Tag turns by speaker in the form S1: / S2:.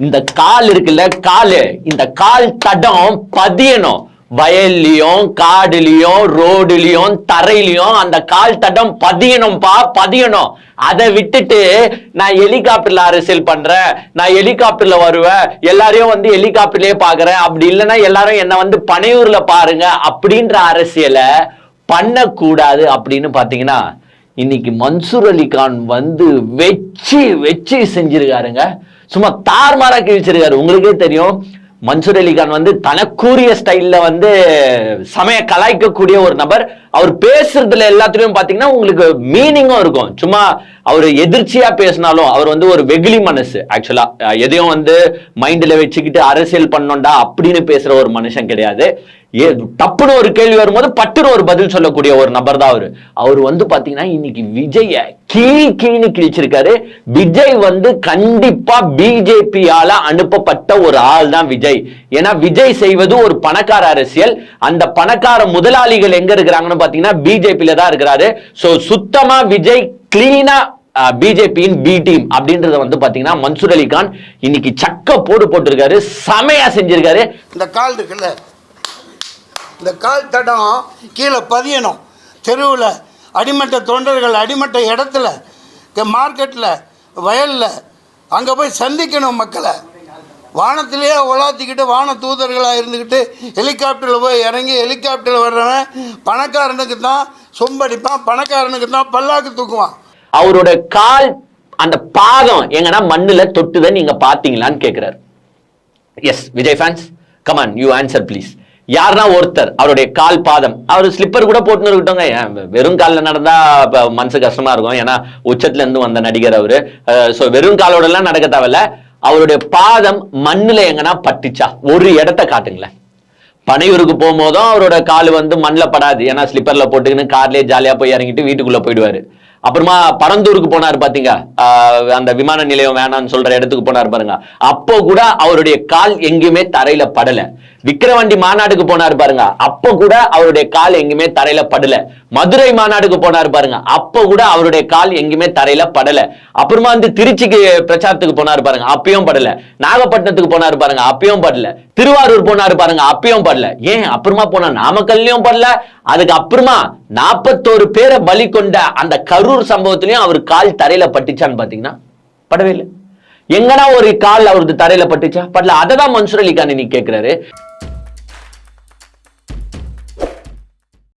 S1: இந்த கால் இருக்குல்ல, காலு, இந்த கால் தடம் பதியணும். வயல்லையும் காடுலயும் ரோடுலயும் தரையிலயும் அந்த கால் தடம் பதியணும்பா, பதியணும். அதை விட்டுட்டு நான் ஹெலிகாப்டர்ல அரசியல் பண்றேன், நான் ஹெலிகாப்டர்ல வருவேன், எல்லாரையும் வந்து ஹெலிகாப்டர்லயே பாக்குறேன், அப்படி இல்லைன்னா எல்லாரும் என்ன வந்து பனையூர்ல பாருங்க அப்படின்ற அரசியலை பண்ணக்கூடாது. அப்படின்னு பாத்தீங்கன்னா இன்னைக்கு மன்சூர் அலிகான் வந்து வச்சு செஞ்சிருக்காருங்க. சும்மா தார்மாரா கிழிச்சிருக்காரு. உங்களுக்கே தெரியும் மன்சூர் அலிகான் வந்து தனக்குரிய ஸ்டைல்ல வந்து சமய கலாய்க்கக்கூடிய ஒரு நபர். அவர் பேசுறதுல எல்லாத்துலயும் பாத்தீங்கன்னா உங்களுக்கு மீனிங்கும் இருக்கும். சும்மா அவர் எதிர்ச்சியா பேசினாலும் அவர் வந்து ஒரு வெகுளி மனசு. ஆக்சுவலா எதையும் வந்து மைண்ட்ல வச்சுக்கிட்டு அரசியல் பண்ணோண்டா அப்படின்னு பேசுற ஒரு மனுஷன் கிடையாது. தப்புன்னு ஒரு கேள்வி வரும்போது பட்டுன்னு ஒரு பதில் சொல்லக்கூடிய ஒரு நபர் தான் அவரு. அவர் வந்து பாத்தீங்கன்னா இன்னைக்கு விஜய கீழ்னு கிழிச்சிருக்காரு. விஜய் வந்து கண்டிப்பா பிஜேபியால அனுப்பப்பட்ட ஒரு ஆள் தான் விஜய். ஏன்னா விஜய் செய்வது ஒரு பணக்கார அரசியல். அந்த பணக்கார முதலாளிகள் எங்க இருக்கிறாங்கன்னு பாத்தீங்கன்னா பிஜேபியில தான் இருக்கிறாரு. சோ சுத்தமா விஜய் கிளீனா பிஜேபியின் பி டீம் அப்படின்றத வந்து பாத்தீங்கன்னா மன்சூர் அலிகான் இன்னைக்கு சக்க போட்டிருக்காரு. செமையா செஞ்சிருக்காரு.
S2: இந்த கால் இருக்குல்ல, இந்த கால் தடம் கீழே பதியணும். தெருவில் அடிமட்ட தொண்டர்கள் அடிமட்ட இடத்துல மார்க்கெட்டில் வயலில் அங்கே போய் சந்திக்கணும் மக்களை. வானத்திலேயே உலாத்திக்கிட்டு வான தூதர்களாக இருந்துக்கிட்டு ஹெலிகாப்டரில் போய் இறங்கி ஹெலிகாப்டரில் வர்றவன் பணக்காரனுக்கு தான் சொம்படிப்பான், பணக்காரனுக்கு தான் பல்லாக்கு தூக்குவான்.
S1: அவரோட கால் அந்த பாதம் எங்கன்னா மண்ணுல தொட்டுதை நீங்க பாத்தீங்களான்னு கேட்கிறாரு. Yes Vijay fans, come on you answer please. யாருன்னா ஒருத்தர் அவருடைய கால் பாதம், அவர் ஸ்லிப்பர் கூட போட்டுன்னு இருக்கட்டோங்க. வெறும் காலில் நடந்தா மனசு கஷ்டமா இருக்கும். ஏன்னா உச்சத்துல இருந்து வந்த நடிகர் அவரு. வெறும் காலோட எல்லாம் நடக்க தேவையில்ல. அவருடைய பாதம் மண்ணுல எங்கன்னா பட்டுச்சா ஒரு இடத்த காட்டுங்களேன். பனையூருக்கு போகும்போதும் அவரோட கால் வந்து மண்ணில் படாது. ஏன்னா ஸ்லிப்பர்ல போட்டுக்கின்னு கார்லயே ஜாலியா போய் இறங்கிட்டு வீட்டுக்குள்ள போயிடுவாரு. அப்புறமா பரந்தூருக்கு போனாரு பாத்தீங்க, அந்த விமான நிலையம் வேணான்னு சொல்ற இடத்துக்கு போனாரு பாருங்க. அப்போ கூட அவருடைய கால் எங்கேயுமே தரையில படல. விக்கிரவாண்டி மாநாடுக்கு போனாரு பாருங்க, அப்போ கூட அவருடைய கால் எங்குமே தரையில படல. மதுரை மாநாடுக்கு போனாரு பாருங்க, அப்போ கூட அவருடைய கால் எங்குமே தரையில படல. அப்புறமா வந்து திருச்சிக்கு பிரச்சாரத்துக்கு போனாரு பாருங்க, அப்பயும் படல. நாகப்பட்டினத்துக்கு போனாரு பாருங்க, அப்பயும் படல. திருவாரூர் போனாரு பாருங்க, அப்பயும் படல. ஏன் அப்புறமா போனா நாமக்கல்லையும் படல. அதுக்கு அப்புறமா 41 பேரை பலி கொண்ட அந்த கரூர் சம்பவத்திலையும் அவர் கால் தரையில பட்டுச்சான்னு பாத்தீங்கன்னா படவே இல்லை. எங்கன்னா ஒரு கால் அவருக்கு தரையில பட்டுச்சா? படல. அததான் மன்சூர் அலிகான் இன்னைக்கு கேட்கிறாரு.